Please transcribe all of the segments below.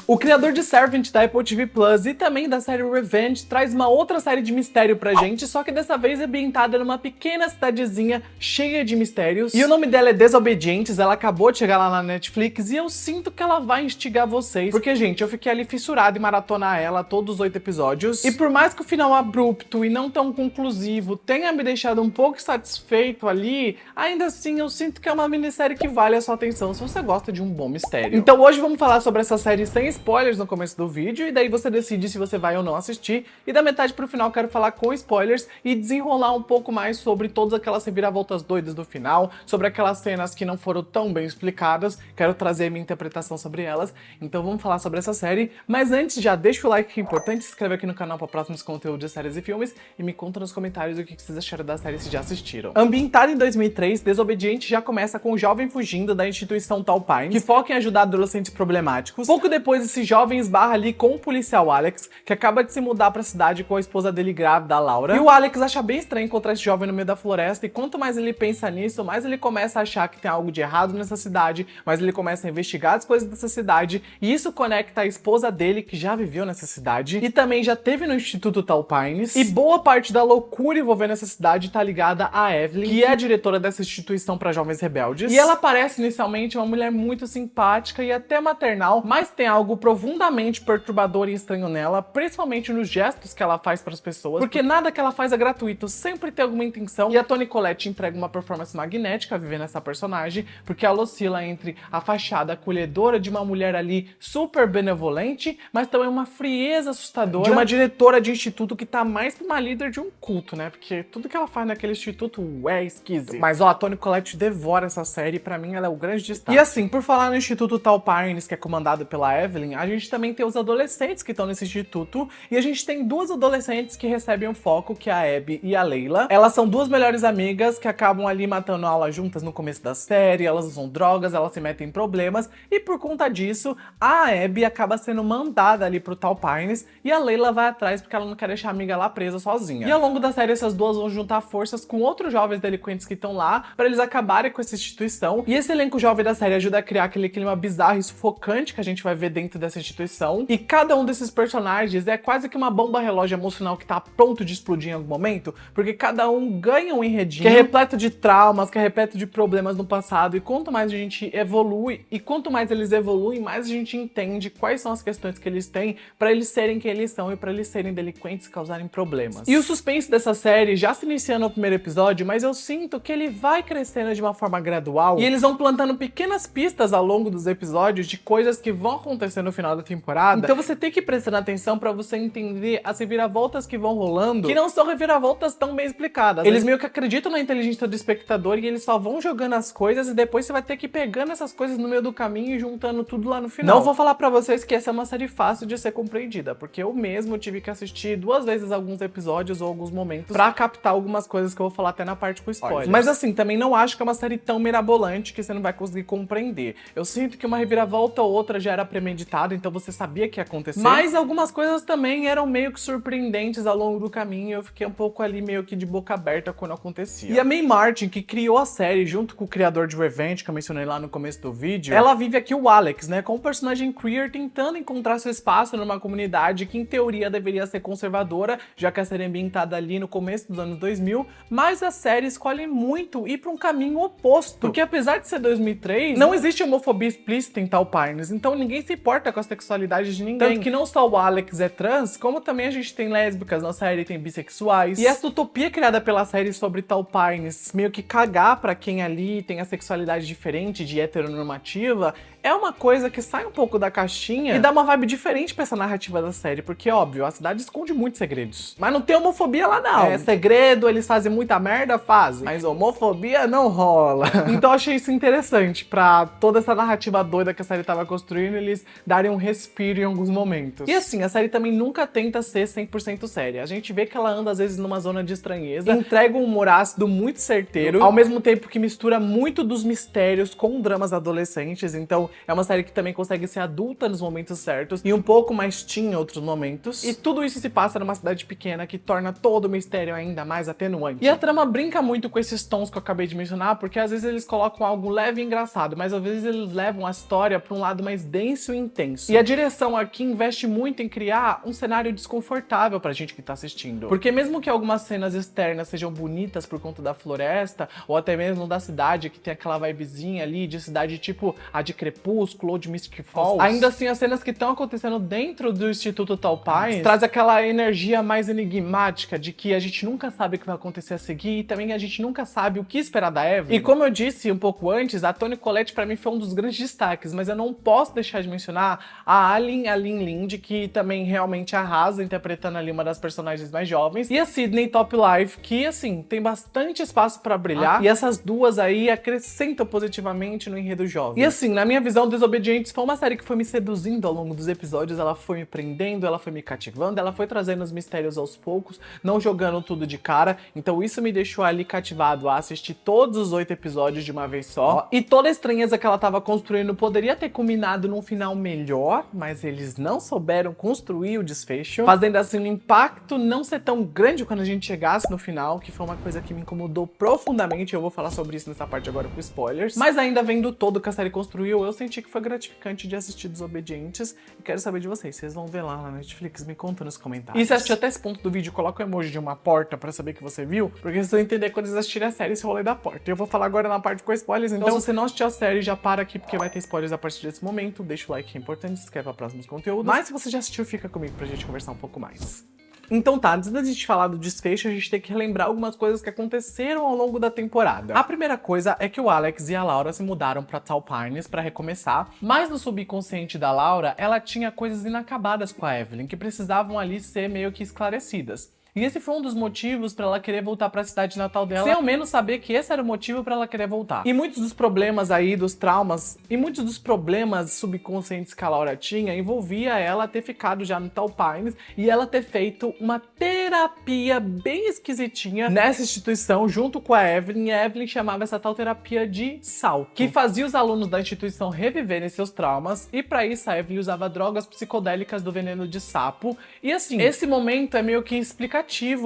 O criador de Servant da Apple TV Plus e também da série Revenge traz uma outra série de mistério pra gente, só que dessa vez é ambientada numa pequena cidadezinha cheia de mistérios. E o nome dela é Desobedientes, ela acabou de chegar lá na Netflix e eu sinto que ela vai instigar vocês, porque, gente, eu fiquei ali fissurado em maratonar ela, todos os 8 episódios. E por mais que o final abrupto e não tão conclusivo tenha me deixado um pouco satisfeito ali, ainda assim eu sinto que é uma minissérie que vale a sua atenção se você gosta de um bom mistério. Então hoje vamos falar sobre essa série sem spoilers no começo do vídeo, e daí você decide se você vai ou não assistir, e da metade pro final eu quero falar com spoilers e desenrolar um pouco mais sobre todas aquelas reviravoltas doidas do final, sobre aquelas cenas que não foram tão bem explicadas, quero trazer minha interpretação sobre elas, então vamos falar sobre essa série. Mas antes, já deixa o like que é importante, se inscreve aqui no canal para próximos conteúdos de séries e filmes, e me conta nos comentários o que vocês acharam da série se já assistiram. Ambientada em 2003, Desobediente já começa com um jovem fugindo da instituição Tall Pines, que foca em ajudar adolescentes problemáticos. Pouco depois, esse jovem esbarra ali com o policial Alex, que acaba de se mudar pra cidade com a esposa dele grávida, a Laura. E o Alex acha bem estranho encontrar esse jovem no meio da floresta, e quanto mais ele pensa nisso, mais ele começa a achar que tem algo de errado nessa cidade, mais ele começa a investigar as coisas dessa cidade, e isso conecta a esposa dele, que já viveu nessa cidade, e também já teve no Instituto Tall Pines. E boa parte da loucura envolvendo essa cidade tá ligada a Evelyn, que é a diretora dessa instituição para jovens rebeldes. E ela parece inicialmente uma mulher muito simpática e até maternal, mas tem algo profundamente perturbador e estranho nela, principalmente nos gestos que ela faz para as pessoas, porque nada que ela faz é gratuito, sempre tem alguma intenção. E a Toni Collette entrega uma performance magnética vivendo essa personagem, porque ela oscila entre a fachada acolhedora de uma mulher ali super benevolente, mas também uma frieza assustadora de uma diretora de instituto que tá mais pra uma líder de um culto, né? Porque tudo que ela faz naquele instituto é esquisito. Mas ó, a Toni Collette devora essa série, e pra mim ela é o grande destaque. E assim, por falar no Instituto Tall Pines, que é comandado pela Evelyn, a gente também tem os adolescentes que estão nesse instituto, e a gente tem duas adolescentes que recebem um foco, que é a Abby e a Layla. Elas são duas melhores amigas que acabam ali matando aula juntas no começo da série, elas usam drogas, elas se metem em problemas, e por conta disso, a Abby acaba sendo mandada ali pro Tall Pines, e a Layla vai atrás porque ela não quer deixar a amiga lá presa sozinha. E ao longo da série, essas duas vão juntar forças com outros jovens delinquentes que estão lá, pra eles acabarem com essa instituição, e esse elenco jovem da série ajuda a criar aquele clima bizarro e sufocante que a gente vai ver dentro dessa instituição, e cada um desses personagens é quase que uma bomba relógio emocional que tá pronto de explodir em algum momento, porque cada um ganha um enredinho que é repleto de traumas, que é repleto de problemas no passado, e quanto mais a gente evolui, e quanto mais eles evoluem, mais a gente entende quais são as questões que eles têm pra eles serem quem eles são e pra eles serem delinquentes e causarem problemas. E o suspense dessa série já se inicia no primeiro episódio, mas eu sinto que ele vai crescendo de uma forma gradual, e eles vão plantando pequenas pistas ao longo dos episódios de coisas que vão acontecer no final da temporada. Então você tem que prestar atenção pra você entender as reviravoltas que vão rolando, que não são reviravoltas tão bem explicadas. Eles meio que acreditam na inteligência do espectador e eles só vão jogando as coisas, e depois você vai ter que ir pegando essas coisas no meio do caminho e juntando tudo lá no final. Não vou falar pra vocês que essa é uma série fácil de ser compreendida, porque eu mesmo tive que assistir 2 vezes alguns episódios ou alguns momentos pra captar algumas coisas que eu vou falar até na parte com spoilers. Mas assim, também não acho que é uma série tão mirabolante que você não vai conseguir compreender. Eu sinto que uma reviravolta ou outra já era premeditada, então você sabia que ia acontecer. Mas algumas coisas também eram meio que surpreendentes ao longo do caminho, e eu fiquei um pouco ali meio que de boca aberta quando acontecia. E a Mae Martin, que criou a série junto com o criador de Revenge, que eu mencionei lá no começo do vídeo, ela vive aqui o Alex, né, com o personagem queer tentando encontrar seu espaço numa comunidade que em teoria deveria ser conservadora, já que a série é ambientada ali no começo dos anos 2000, mas a série escolhe muito ir pra um caminho oposto, porque apesar de ser 2003, não existe homofobia explícita em Tall Pines, então ninguém se importa com a sexualidade de ninguém. Tanto que não só o Alex é trans, como também a gente tem lésbicas na série, tem bissexuais. E essa utopia criada pela série sobre Tall Pines meio que cagar pra quem ali tem a sexualidade diferente de heteronormativa, é uma coisa que sai um pouco da caixinha e dá uma vibe diferente pra essa narrativa da série, porque, óbvio, a cidade esconde muitos segredos. Mas não tem homofobia lá, não. É segredo, eles fazem muita merda, fazem. Mas homofobia não rola. Então eu achei isso interessante, pra toda essa narrativa doida que a série tava construindo, eles darem um respiro em alguns momentos. E assim, a série também nunca tenta ser 100% séria. A gente vê que ela anda, às vezes, numa zona de estranheza, entrega um humor ácido muito certeiro, ao mesmo tempo que mistura muito dos mistérios com dramas adolescentes. Então, É uma série que também consegue ser adulta nos momentos certos e um pouco mais teen em outros momentos. E tudo isso se passa numa cidade pequena, que torna todo o mistério ainda mais atenuante. E a trama brinca muito com esses tons que eu acabei de mencionar, porque às vezes eles colocam algo leve e engraçado, mas às vezes eles levam a história para um lado mais denso e intenso. E a direção aqui investe muito em criar um cenário desconfortável pra gente que tá assistindo. Porque mesmo que algumas cenas externas sejam bonitas por conta da floresta, ou até mesmo da cidade, que tem aquela vibezinha ali de cidade tipo a de Crepúsculo ou de Mystic Falls, ainda assim as cenas que estão acontecendo dentro do Instituto Tall Pines traz aquela energia mais enigmática de que a gente nunca sabe o que vai acontecer a seguir e também a gente nunca sabe o que esperar da Evelyn. E como eu disse um pouco antes, a Toni Collette pra mim foi um dos grandes destaques, mas eu não posso deixar de mencionar a Aline Linde, que também realmente arrasa interpretando ali uma das personagens mais jovens, e a Sydney Top Life, que assim, tem bastante espaço pra brilhar, e essas duas aí acrescentam positivamente no enredo jovem. E assim, na minha visão, Desobedientes foi uma série que foi me seduzindo ao longo dos episódios, ela foi me prendendo, ela foi me cativando, ela foi trazendo os mistérios aos poucos, não jogando tudo de cara, então isso me deixou ali cativado a assistir todos os 8 episódios de uma vez só, e toda a estranheza que ela tava construindo poderia ter culminado num final melhor, mas eles não souberam construir o desfecho, fazendo assim o impacto não ser tão grande quando a gente chegasse no final, que foi uma coisa que me incomodou profundamente. Eu vou falar sobre isso nessa parte agora com spoilers, mas ainda vendo todo que a série construiu, eu senti que foi gratificante de assistir Desobedientes, e quero saber de vocês vão ver lá na Netflix? Me conta nos comentários. E se assistiu até esse ponto do vídeo, coloca o emoji de uma porta pra saber que você viu, porque vocês vão entender quando vocês assistirem a série esse rolê da porta. E eu vou falar agora na parte com spoilers, então se você não assistiu a série, já para aqui, porque vai ter spoilers a partir desse momento. Deixa o like que é importante, se inscreve para próximos conteúdos. Mas se você já assistiu, fica comigo pra gente conversar um pouco mais. Então tá, antes da gente falar do desfecho, a gente tem que relembrar algumas coisas que aconteceram ao longo da temporada. A primeira coisa é que o Alex e a Laura se mudaram pra Tall Pines pra recomeçar, mas no subconsciente da Laura, ela tinha coisas inacabadas com a Evelyn, que precisavam ali ser meio que esclarecidas. E esse foi um dos motivos pra ela querer voltar pra cidade natal dela, sem ao menos saber que esse era o motivo pra ela querer voltar. E muitos dos problemas aí, dos traumas, e muitos dos problemas subconscientes que a Laura tinha, envolvia ela ter ficado já no Tall Pines e ela ter feito uma terapia bem esquisitinha nessa instituição, junto com a Evelyn, e a Evelyn chamava essa tal terapia de salto, que fazia os alunos da instituição reviverem seus traumas, e pra isso a Evelyn usava drogas psicodélicas do veneno de sapo. E assim, esse momento é meio que explicativo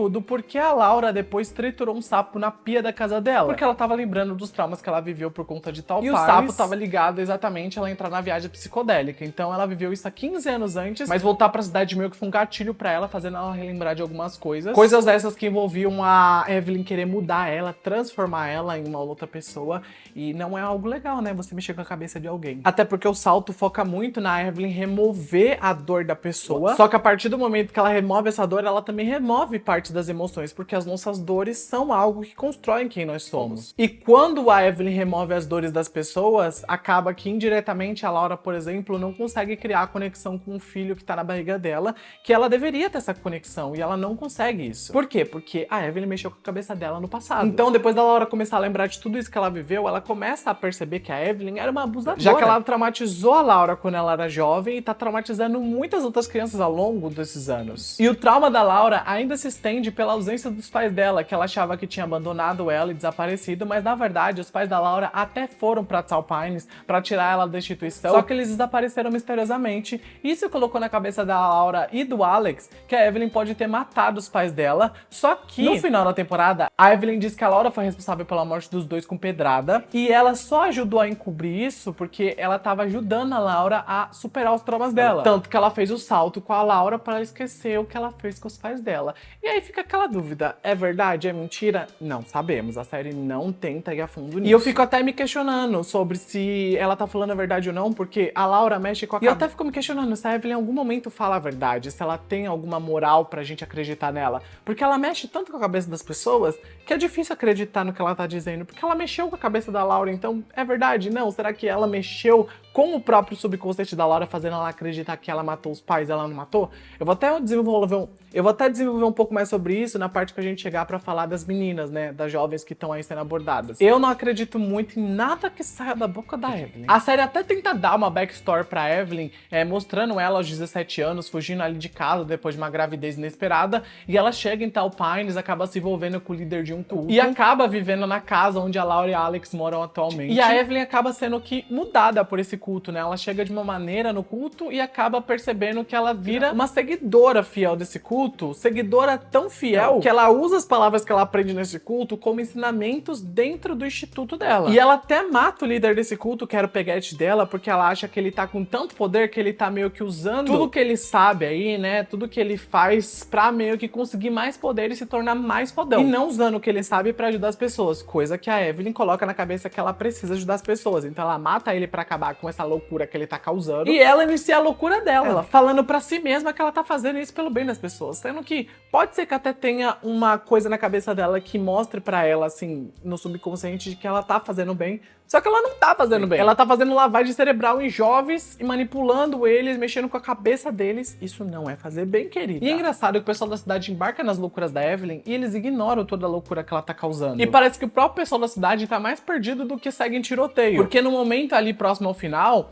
do porquê a Laura depois triturou um sapo na pia da casa dela. Porque ela tava lembrando dos traumas que ela viveu por conta de Tall Pines. E o sapo tava ligado exatamente a ela entrar na viagem psicodélica. Então ela viveu isso há 15 anos antes, mas voltar pra cidade meio que foi um gatilho pra ela, fazendo ela relembrar de algumas coisas. Coisas essas que envolviam a Evelyn querer mudar ela, transformar ela em uma outra pessoa. E não é algo legal, né? Você mexer com a cabeça de alguém. Até porque o salto foca muito na Evelyn remover a dor da pessoa. Só que a partir do momento que ela remove essa dor, ela também remove parte das emoções, porque as nossas dores são algo que constroem quem nós somos. E quando a Evelyn remove as dores das pessoas, acaba que indiretamente a Laura, por exemplo, não consegue criar a conexão com o filho que tá na barriga dela, que ela deveria ter essa conexão, e ela não consegue isso. Por quê? Porque a Evelyn mexeu com a cabeça dela no passado. Então, depois da Laura começar a lembrar de tudo isso que ela viveu, ela começa a perceber que a Evelyn era uma abusadora. Já que ela traumatizou a Laura quando ela era jovem e tá traumatizando muitas outras crianças ao longo desses anos. E o trauma da Laura ainda se estende pela ausência dos pais dela, que ela achava que tinha abandonado ela e desaparecido, mas na verdade os pais da Laura até foram pra Tall Pines pra tirar ela da instituição, só que eles desapareceram misteriosamente. Isso colocou na cabeça da Laura e do Alex que a Evelyn pode ter matado os pais dela, só que no final da temporada a Evelyn diz que a Laura foi responsável pela morte dos dois com pedrada, e ela só ajudou a encobrir isso porque ela tava ajudando a Laura a superar os traumas dela, tanto que ela fez o salto com a Laura pra esquecer o que ela fez com os pais dela. E aí fica aquela dúvida, é verdade, é mentira? Não sabemos, a série não tenta ir a fundo nisso. E eu fico até me questionando sobre se ela tá falando a verdade ou não, porque a Laura mexe com a cabeça. E eu até fico me questionando se a Evelyn em algum momento fala a verdade, se ela tem alguma moral pra gente acreditar nela. Porque ela mexe tanto com a cabeça das pessoas que é difícil acreditar no que ela tá dizendo, porque ela mexeu com a cabeça da Laura, então é verdade? Não, será que ela mexeu com o próprio subconsciente da Laura, fazendo ela acreditar que ela matou os pais e ela não matou? Eu vou até desenvolver um pouco mais sobre isso na parte que a gente chegar pra falar das meninas, né, das jovens que estão aí sendo abordadas. Eu não acredito muito em nada que saia da boca da Evelyn. A série até tenta dar uma backstory pra Evelyn, mostrando ela aos 17 anos, fugindo ali de casa depois de uma gravidez inesperada, e ela chega em Tall Pines, acaba se envolvendo com o líder de um culto, e acaba vivendo na casa onde a Laura e a Alex moram atualmente. E a Evelyn acaba sendo que mudada por esse culto, né? Ela chega de uma maneira no culto e acaba percebendo que ela vira uma seguidora fiel desse culto, seguidora tão fiel que ela usa as palavras que ela aprende nesse culto como ensinamentos dentro do instituto dela. E ela até mata o líder desse culto, que era o peguete dela, porque ela acha que ele tá com tanto poder que ele tá meio que usando tudo que ele sabe aí, né? Tudo que ele faz pra meio que conseguir mais poder e se tornar mais fodão. E não usando o que ele sabe pra ajudar as pessoas, coisa que a Evelyn coloca na cabeça que ela precisa ajudar as pessoas. Então ela mata ele pra acabar com essa loucura que ele tá causando. E ela inicia a loucura dela, falando pra si mesma que ela tá fazendo isso pelo bem das pessoas. Sendo que pode ser que até tenha uma coisa na cabeça dela que mostre pra ela, assim, no subconsciente, de que ela tá fazendo bem. Só que ela não tá fazendo bem. Ela tá fazendo lavagem cerebral em jovens e manipulando eles, mexendo com a cabeça deles. Isso não é fazer bem, querida. E é engraçado que o pessoal da cidade embarca nas loucuras da Evelyn e eles ignoram toda a loucura que ela tá causando. E parece que o próprio pessoal da cidade tá mais perdido do que segue em tiroteio. Porque no momento ali próximo ao final,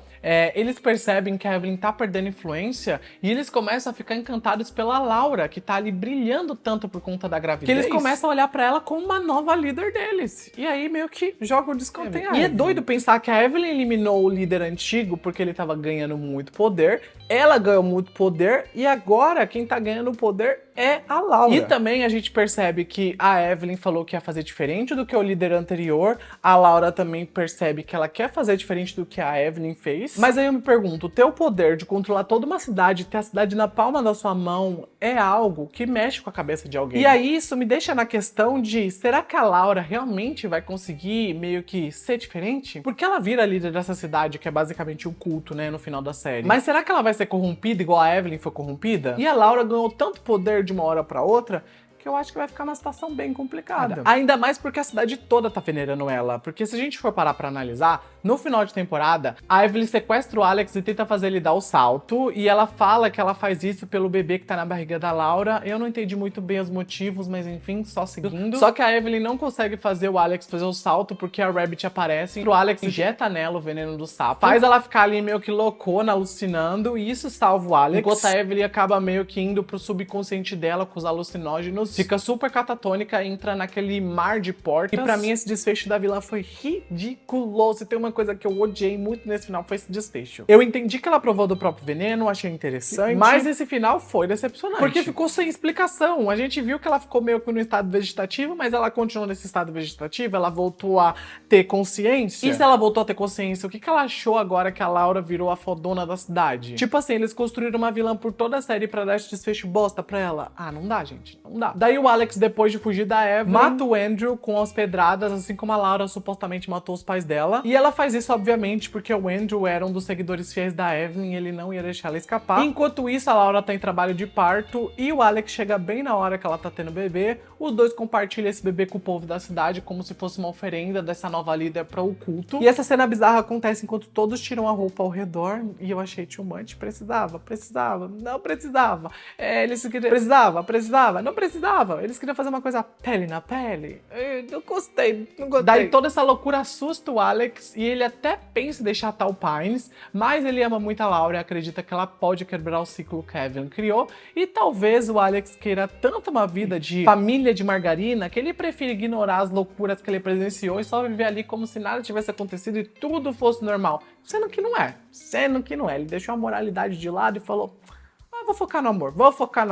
eles percebem que a Evelyn tá perdendo influência e eles começam a ficar encantados pela Laura, que tá ali brilhando tanto por conta da gravidez, que eles começam a olhar pra ela como uma nova líder deles. E aí meio que joga o desconto. E é doido pensar que a Evelyn eliminou o líder antigo porque ele tava ganhando muito poder, ela ganhou muito poder e agora quem tá ganhando poder é a Laura. E também a gente percebe que a Evelyn falou que ia fazer diferente do que o líder anterior, a Laura também percebe que ela quer fazer diferente do que a Evelyn fez. Mas aí eu me pergunto, ter o poder de controlar toda uma cidade, ter a cidade na palma da sua mão, é algo que mexe com a cabeça de alguém. E aí isso me deixa na questão de, será que a Laura realmente vai conseguir meio que ser diferente? Porque ela vira líder dessa cidade, que é basicamente um culto, né, no final da série. Mas será que ela vai ser corrompida igual a Evelyn foi corrompida? E a Laura ganhou tanto poder de uma hora pra outra que eu acho que vai ficar uma situação bem complicada. Ainda mais porque a cidade toda tá venerando ela. Porque se a gente for parar pra analisar, no final de temporada, a Evelyn sequestra o Alex e tenta fazer ele dar o salto. E ela fala que ela faz isso pelo bebê que tá na barriga da Laura. Eu não entendi muito bem os motivos, mas enfim, só seguindo. Só que a Evelyn não consegue fazer o Alex fazer o salto porque a Rabbit aparece. O Alex injeta nela o veneno do sapo. Faz ela ficar ali meio que loucona, alucinando. E isso salva o Alex. Enquanto a Evelyn acaba meio que indo pro subconsciente dela com os alucinógenos. Fica super catatônica, entra naquele mar de portas. E pra mim esse desfecho da vilã foi ridículo. Se tem uma coisa que eu odiei muito nesse final foi esse desfecho. Eu entendi que ela provou do próprio veneno, achei interessante. Mas esse final foi decepcionante. Porque ficou sem explicação. A gente viu que ela ficou meio que no estado vegetativo, mas ela continuou nesse estado vegetativo, ela voltou a ter consciência. E se ela voltou a ter consciência, o que ela achou agora que a Laura virou a fodona da cidade? Tipo assim, eles construíram uma vilã por toda a série pra dar esse desfecho bosta pra ela. Ah, não dá, gente. Não dá. Daí o Alex, depois de fugir da Evelyn, mata o Andrew com as pedradas, assim como a Laura supostamente matou os pais dela. E ela faz isso, obviamente, porque o Andrew era um dos seguidores fiéis da Evelyn e ele não ia deixar ela escapar. Enquanto isso, a Laura tá em trabalho de parto e o Alex chega bem na hora que ela tá tendo bebê. Os dois compartilham esse bebê com o povo da cidade como se fosse uma oferenda dessa nova líder para o culto. E essa cena bizarra acontece enquanto todos tiram a roupa ao redor e eu achei too much. Precisava, não precisava. Eles queriam... Precisava, não precisava. Eles queriam fazer uma coisa pele na pele. Eu não gostei. Daí toda essa loucura assusta o Alex e ele até pensa em deixar Tall Pines, mas ele ama muito a Laura e acredita que ela pode quebrar o ciclo que a Evelyn criou. E talvez o Alex queira tanto uma vida de família de margarina que ele prefere ignorar as loucuras que ele presenciou e só viver ali como se nada tivesse acontecido e tudo fosse normal. Sendo que não é. Ele deixou a moralidade de lado e falou: vou focar no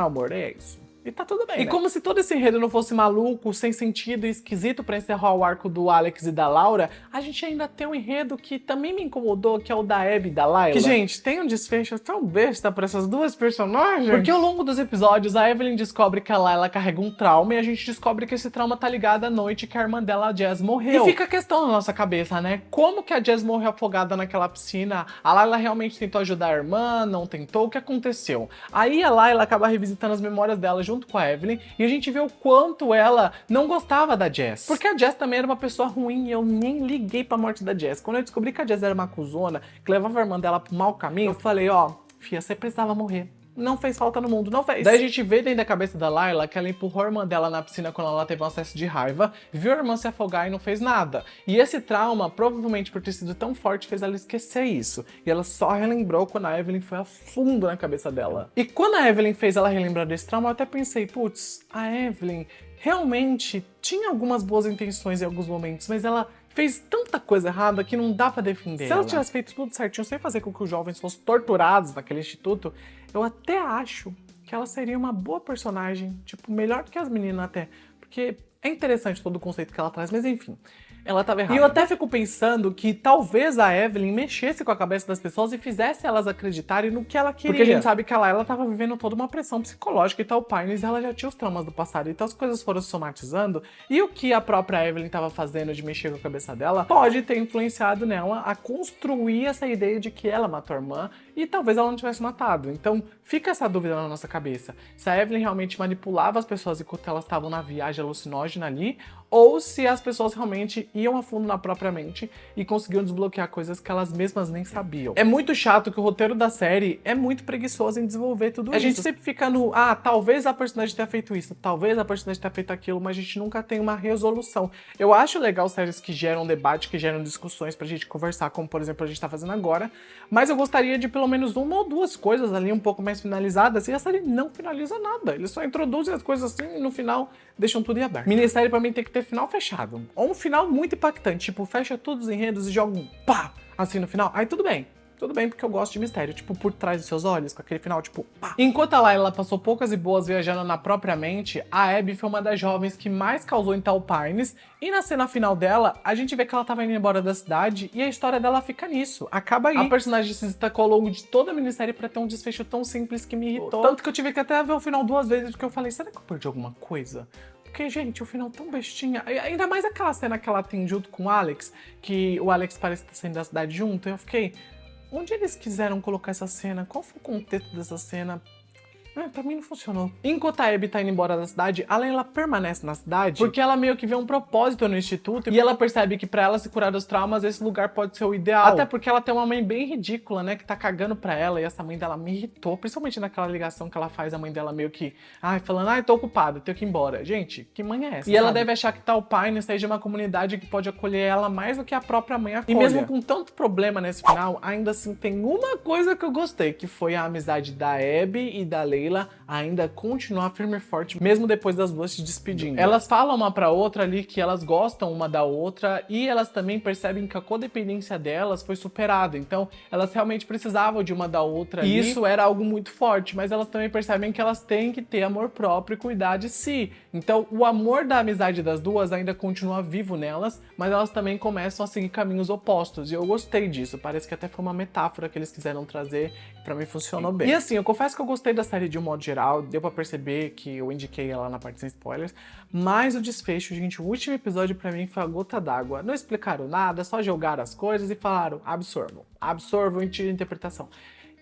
amor, é isso. E tá tudo bem, né? Como se todo esse enredo não fosse maluco, sem sentido e esquisito pra encerrar o arco do Alex e da Laura, a gente ainda tem um enredo que também me incomodou, que é o da Abby e da Layla. Que, gente, tem um desfecho tão besta pra essas duas personagens. Porque ao longo dos episódios, a Evelyn descobre que a Layla carrega um trauma e a gente descobre que esse trauma tá ligado à noite que a irmã dela, a Jazz, morreu. E fica a questão na nossa cabeça, né? Como que a Jazz morreu afogada naquela piscina? A Layla realmente tentou ajudar a irmã? Não tentou? O que aconteceu? Aí a Layla acaba revisitando as memórias dela junto com a Evelyn, e a gente vê o quanto ela não gostava da Jazz. Porque a Jazz também era uma pessoa ruim e eu nem liguei pra morte da Jazz. Quando eu descobri que a Jazz era uma cuzona, que levava a irmã dela pro mau caminho, eu falei, ó, fia, você precisava morrer. não fez falta no mundo, não fez. Daí a gente vê dentro da cabeça da Layla que ela empurrou a irmã dela na piscina quando ela teve um acesso de raiva, viu a irmã se afogar e não fez nada. E esse trauma, provavelmente por ter sido tão forte, fez ela esquecer isso. E ela só relembrou quando a Evelyn foi a fundo na cabeça dela. E quando a Evelyn fez ela relembrar desse trauma, eu até pensei, putz, a Evelyn realmente tinha algumas boas intenções em alguns momentos, mas ela fez tanta coisa errada que não dá pra defender. Se ela tivesse feito tudo certinho, sem fazer com que os jovens fossem torturados naquele instituto, eu até acho que ela seria uma boa personagem, tipo, melhor do que as meninas até, porque é interessante todo o conceito que ela traz, mas enfim, ela tava errada. E eu até fico pensando que talvez a Evelyn mexesse com a cabeça das pessoas e fizesse elas acreditarem no que ela queria. Porque a gente sabe que ela tava vivendo toda uma pressão psicológica e tal, Pines, ela já tinha os traumas do passado, então as coisas foram se somatizando, e o que a própria Evelyn tava fazendo de mexer com a cabeça dela pode ter influenciado nela a construir essa ideia de que ela matou a irmã e talvez ela não tivesse matado. Então fica essa dúvida na nossa cabeça. Se a Evelyn realmente manipulava as pessoas enquanto elas estavam na viagem alucinógena ali, ou se as pessoas realmente iam a fundo na própria mente e conseguiam desbloquear coisas que elas mesmas nem sabiam. É muito chato que o roteiro da série é muito preguiçoso em desenvolver tudo isso. A gente sempre fica no, talvez a personagem tenha feito isso, talvez a personagem tenha feito aquilo, mas a gente nunca tem uma resolução. Eu acho legal séries que geram debate, que geram discussões pra gente conversar, como por exemplo a gente tá fazendo agora, mas eu gostaria de pelo menos uma ou duas coisas ali um pouco mais finalizadas, e a série não finaliza nada. Eles só introduzem as coisas assim e no final deixam tudo em aberto. Minissérie pra mim tem que ter final fechado. Ou um final muito impactante, tipo, fecha todos os enredos e joga um pá, assim no final. Aí tudo bem. Tudo bem, porque eu gosto de mistério, tipo, por trás dos seus olhos, com aquele final, tipo, pá. Enquanto a Layla passou poucas e boas viajando na própria mente, a Abby foi uma das jovens que mais causou em Tall Pines, e na cena final dela, a gente vê que ela tava indo embora da cidade, e a história dela fica nisso, acaba aí. A personagem se destacou ao longo de toda a minissérie pra ter um desfecho tão simples que me irritou. Tanto que eu tive que até ver o final 2 vezes, porque eu falei, será que eu perdi alguma coisa? Porque, gente, o final tão bestinha. Ainda mais aquela cena que ela tem junto com o Alex, que o Alex parece estar saindo da cidade junto, eu fiquei... Onde eles quiseram colocar essa cena? Qual foi o contexto dessa cena? Pra mim não funcionou. Enquanto a Abby tá indo embora da cidade, a Layla permanece na cidade porque ela meio que vê um propósito no instituto e ela percebe que pra ela se curar dos traumas, esse lugar pode ser o ideal. Até porque ela tem uma mãe bem ridícula, né, que tá cagando pra ela, e essa mãe dela me irritou, principalmente naquela ligação que ela faz, a mãe dela meio que, falando, tô ocupada, tenho que ir embora. Gente, que mãe é essa? E ela deve achar que Tall Pines seja uma comunidade que pode acolher ela mais do que a própria mãe acolhe. E mesmo com tanto problema nesse final, ainda assim tem uma coisa que eu gostei, que foi a amizade da Abby e da Layla ainda continuar firme e forte, mesmo depois das duas se despedindo. Elas falam uma pra outra ali que elas gostam uma da outra, e elas também percebem que a codependência delas foi superada, então elas realmente precisavam de uma da outra ali. E isso era algo muito forte, mas elas também percebem que elas têm que ter amor próprio e cuidar de si. Então o amor da amizade das duas ainda continua vivo nelas, mas elas também começam a seguir caminhos opostos, e eu gostei disso, parece que até foi uma metáfora que eles quiseram trazer, e pra mim funcionou bem. E assim, eu confesso que eu gostei da série de um modo geral, deu pra perceber que eu indiquei ela na parte sem spoilers, mas o desfecho, gente, o último episódio pra mim foi a gota d'água. Não explicaram nada, só jogaram as coisas e falaram, absorvam e tirem interpretação.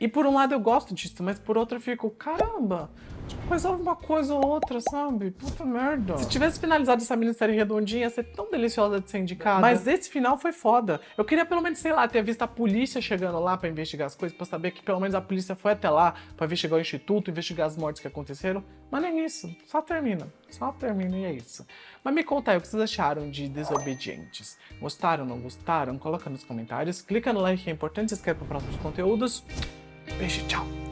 E por um lado eu gosto disso, mas por outro eu fico, caramba, tipo, resolve uma coisa ou outra, sabe? Puta merda. Se tivesse finalizado essa minissérie redondinha, ia ser tão deliciosa de ser indicada. Mas esse final foi foda. Eu queria pelo menos, sei lá, ter visto a polícia chegando lá pra investigar as coisas, pra saber que pelo menos a polícia foi até lá pra investigar o instituto, investigar as mortes que aconteceram. Mas nem isso. Só termina e é isso. Mas me conta aí o que vocês acharam de Desobedientes. Gostaram, não gostaram? Coloca nos comentários. Clica no like que é importante, se inscreve para próximos conteúdos. Beijo, tchau!